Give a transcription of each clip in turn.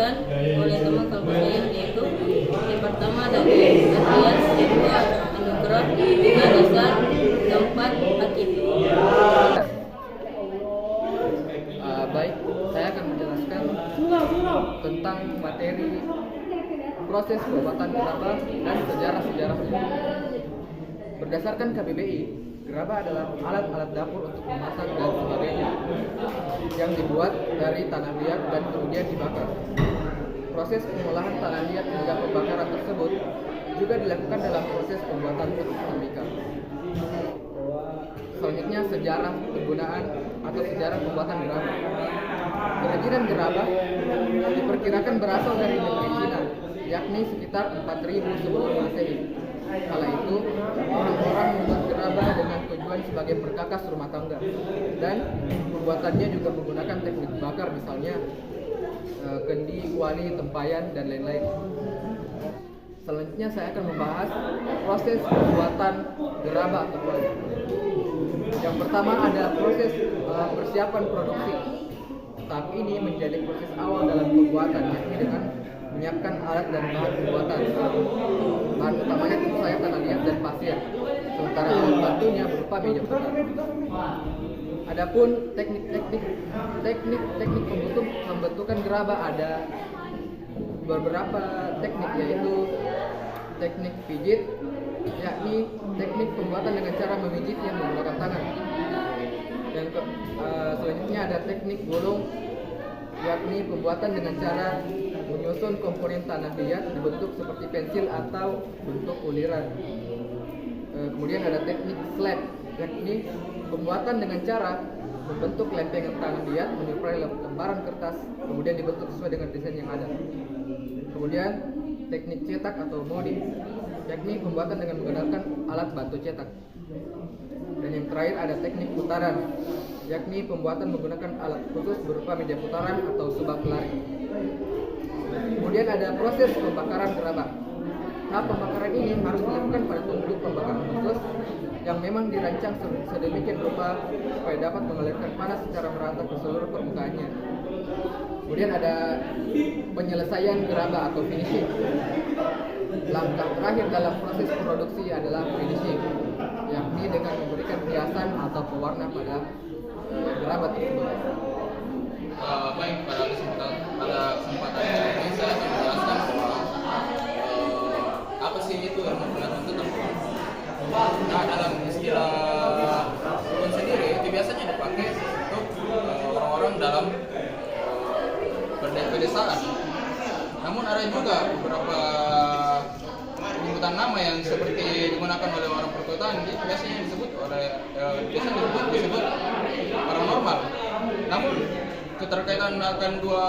dijelaskan oleh teman kelompok saya, yaitu yang pertama dari Andreas, yang kedua anugerah, ketiga dasar, keempat akid. Baik, saya akan menjelaskan tentang materi proses pembuatan gerabah dan sejarah-sejarahnya. Berdasarkan KBBI, gerabah adalah alat-alat dapur untuk memasak dan sebagainya yang dibuat dari tanah liat dan kemudian dibakar. Proses pengolahan tanah liat hingga pembakaran tersebut juga dilakukan dalam proses pembuatan keramika. Selanjutnya, sejarah penggunaan atau sejarah pembuatan gerabah. Kerajinan gerabah diperkirakan berasal dari negeri Cina, yakni sekitar 4000 sebelum Masehi. Kala itu, orang-orang membuat gerabah dengan tujuan sebagai perkakas rumah tangga, dan pembuatannya juga menggunakan teknik bakar, misalnya kendi, kuali, tempayan, dan lain-lain. Selanjutnya saya akan membahas proses pembuatan gerabah atau kuali. Yang pertama ada proses persiapan produksi. Tahap ini menjadi proses awal dalam pembuatan, yakni dengan menyiapkan alat dan bahan pembuatan. Bahan utamanya tentu saja tanah liat dan pasir, sementara alat bantunya berupa meja putar. Adapun teknik pembentukan gerabah ada beberapa teknik, yaitu teknik pijit, yakni teknik pembuatan dengan cara memijit yang menggunakan tangan. Dan selanjutnya ada teknik gulung, yakni pembuatan dengan cara menyusun komponen tanah liat dibentuk seperti pensil atau bentuk uliran. Kemudian ada teknik slab, yakni pembuatan dengan cara membentuk lempengan tanah liat menyerupai lembaran kertas, kemudian dibentuk sesuai dengan desain yang ada. Kemudian teknik cetak atau molding, yakni pembuatan dengan menggunakan alat bantu cetak. Dan yang terakhir ada teknik putaran, yakni pembuatan menggunakan alat khusus berupa meja putaran atau subak pelari. Kemudian ada proses pembakaran gerabah. Tahap pembakaran ini harus dilakukan pada tungku pembakaran khusus yang memang dirancang sedemikian rupa supaya dapat mengalirkan panas secara merata ke seluruh permukaannya. Kemudian ada penyelesaian gerabah atau finishing. Langkah terakhir dalam proses produksi adalah finishing, yakni dengan memberikan hiasan atau pewarna pada gerabah tersebut. Baik, pada kesempatan ini saya akan menjelaskan bahwa apa sih itu ilmu pengetahuan tentang dukun. Nah, dalam istilah dukun sendiri itu biasanya dipakai untuk orang-orang dalam pedesaan. Namun ada juga beberapa penyebutan nama yang seperti digunakan oleh orang perkotaan, itu biasanya disebut paranormal. Namun keterkaitan akan dua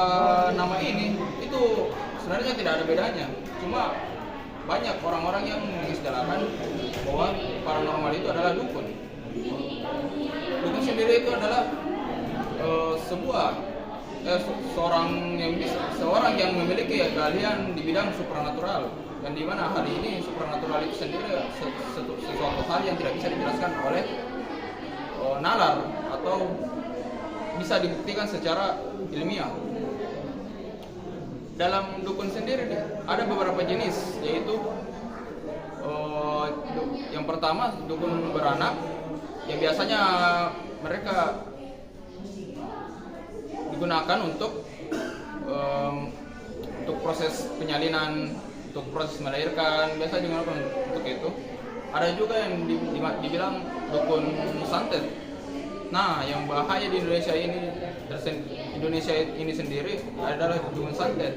nama ini itu sebenarnya tidak ada bedanya. Cuma banyak orang-orang yang mengistilahkan bahwa paranormal itu adalah dukun. Dukun sendiri itu adalah seorang yang memiliki keahlian di bidang supranatural, dan di mana hari ini supranatural itu sendiri sesuatu hal yang tidak bisa dijelaskan oleh nalar atau bisa dibuktikan secara ilmiah. Dalam dukun sendiri ada beberapa jenis, yaitu yang pertama dukun beranak, yang biasanya mereka digunakan untuk proses penyalinan, untuk proses melahirkan, biasa digunakan untuk itu. Ada juga yang dibilang dukun santet. Nah, yang bahaya di Indonesia ini sendiri adalah dukun santet.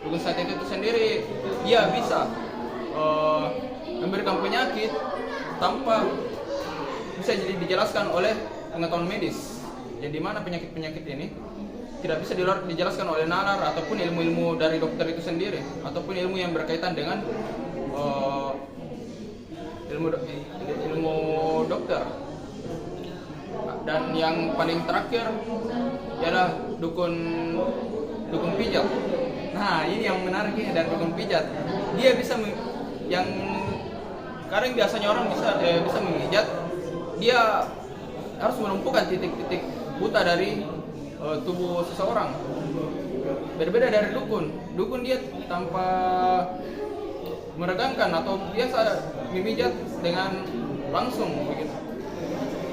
Dukun santet itu sendiri dia bisa memberikan penyakit tanpa bisa dijelaskan oleh pengetahuan medis. Yang dimana penyakit-penyakit ini tidak bisa dijelaskan oleh nalar ataupun ilmu-ilmu dari dokter itu sendiri, ataupun ilmu yang berkaitan dengan ilmu dokter. Dan yang paling terakhir ialah dukun pijat. Nah, ini yang menarik dari dukun pijat. Dia bisa yang kadang biasanya orang bisa memijat, dia harus menumpukan titik-titik buta dari tubuh seseorang. berbeda dari dukun. Dukun dia tanpa meregangkan atau biasa memijat dengan langsung begitu.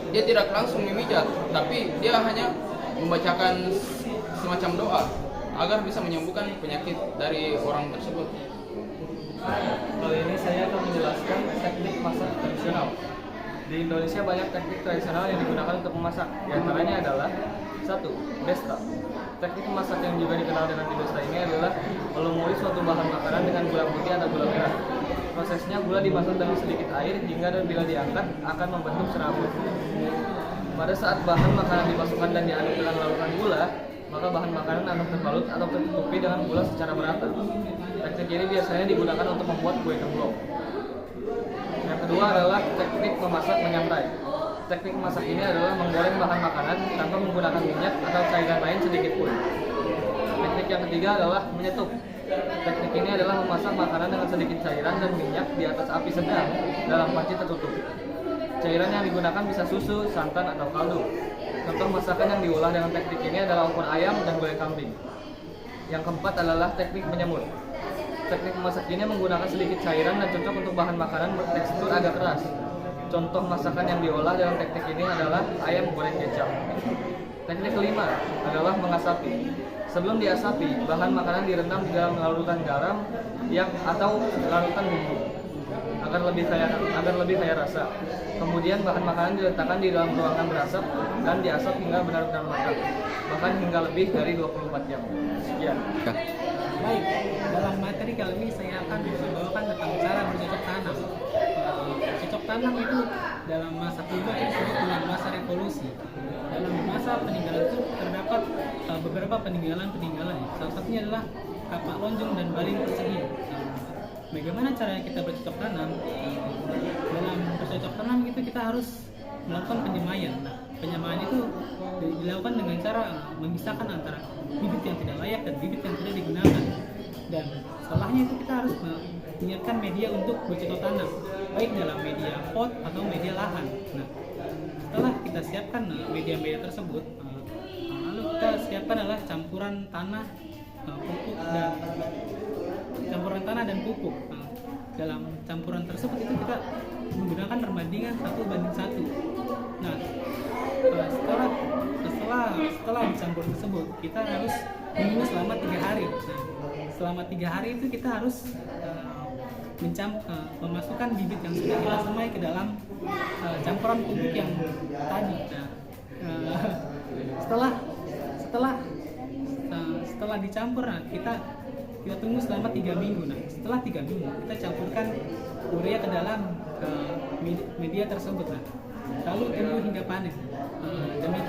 Dia tidak langsung memijat, tapi dia hanya membacakan semacam doa agar bisa menyembuhkan penyakit dari orang tersebut. Kali ini saya akan menjelaskan teknik masak tradisional. Di Indonesia banyak teknik tradisional yang digunakan untuk memasak. Di antaranya adalah 1. Besta. Teknik memasak yang juga dikenal dengan besta ini adalah melumuri suatu bahan makanan dengan gula putih atau gula merah. Prosesnya gula dimasuk dalam sedikit air hingga bila diangkat akan membentuk serabut. Pada saat bahan makanan dimasukkan dan diaduk dengan larutan gula, maka bahan makanan akan terbalut atau tertutupi dengan gula secara merata. Teknik ini biasanya digunakan untuk membuat kue gemblong. Yang kedua adalah teknik memasak menyangrai. Teknik memasak ini adalah menggoreng bahan makanan tanpa menggunakan minyak atau cairan lain sedikit pun. Teknik yang ketiga adalah menyetup. Teknik ini adalah memasak makanan dengan sedikit cairan dan minyak di atas api sedang dalam panci tertutup. Cairan yang digunakan bisa susu, santan, atau kaldu. Contoh masakan yang diolah dengan teknik ini adalah opor ayam dan gulai kambing. Yang keempat adalah teknik menyemur. Teknik memasak ini menggunakan sedikit cairan dan cocok untuk bahan makanan bertekstur agak keras. Contoh masakan yang diolah dalam teknik ini adalah ayam goreng kecap. Teknik kelima adalah mengasapi. Sebelum diasapi, bahan makanan direndam di dalam larutan garam atau larutan bumbu agar lebih kaya rasa. Kemudian bahan makanan diletakkan di dalam ruangan berasap dan diasap hingga benar-benar matang, bahkan hingga lebih dari 24 jam. Sekian. Baik, dalam materi kali ini saya akan membawakan tentang cara bercocok tanam. Cocok tanam itu dalam masa purba itu disebut dengan masa revolusi. Dalam masa peninggalan itu terdapat beberapa peninggalan. Salah satunya adalah kapak lonjong dan baling persegi. Bagaimana caranya kita bercocok tanam? Dalam bercocok tanam itu kita harus melakukan penyemaian. Penyemaian itu dilakukan dengan cara memisahkan antara bibit yang tidak layak dan bibit yang tidak digunakan. Dan setelahnya itu kita harus menyiapkan media untuk bercocok tanam, baik dalam media pot atau media lahan. Nah, setelah kita siapkan media-media tersebut, lalu kita siapkan adalah campuran tanah, dan pupuk. Dalam campuran tersebut itu kita menggunakan perbandingan 1:1. Nah, setelah dicampur tersebut, kita harus menunggu selama 3 hari. Nah, selama 3 hari itu kita harus memasukkan bibit yang sudah kita semai ke dalam campuran pupuk yang tadi. Nah, setelah dicampur, kita tunggu selama 3 minggu. Nah, setelah 3 minggu kita campurkan urea ke dalam media tersebut. Nah, lalu tunggu hingga panen. Demikian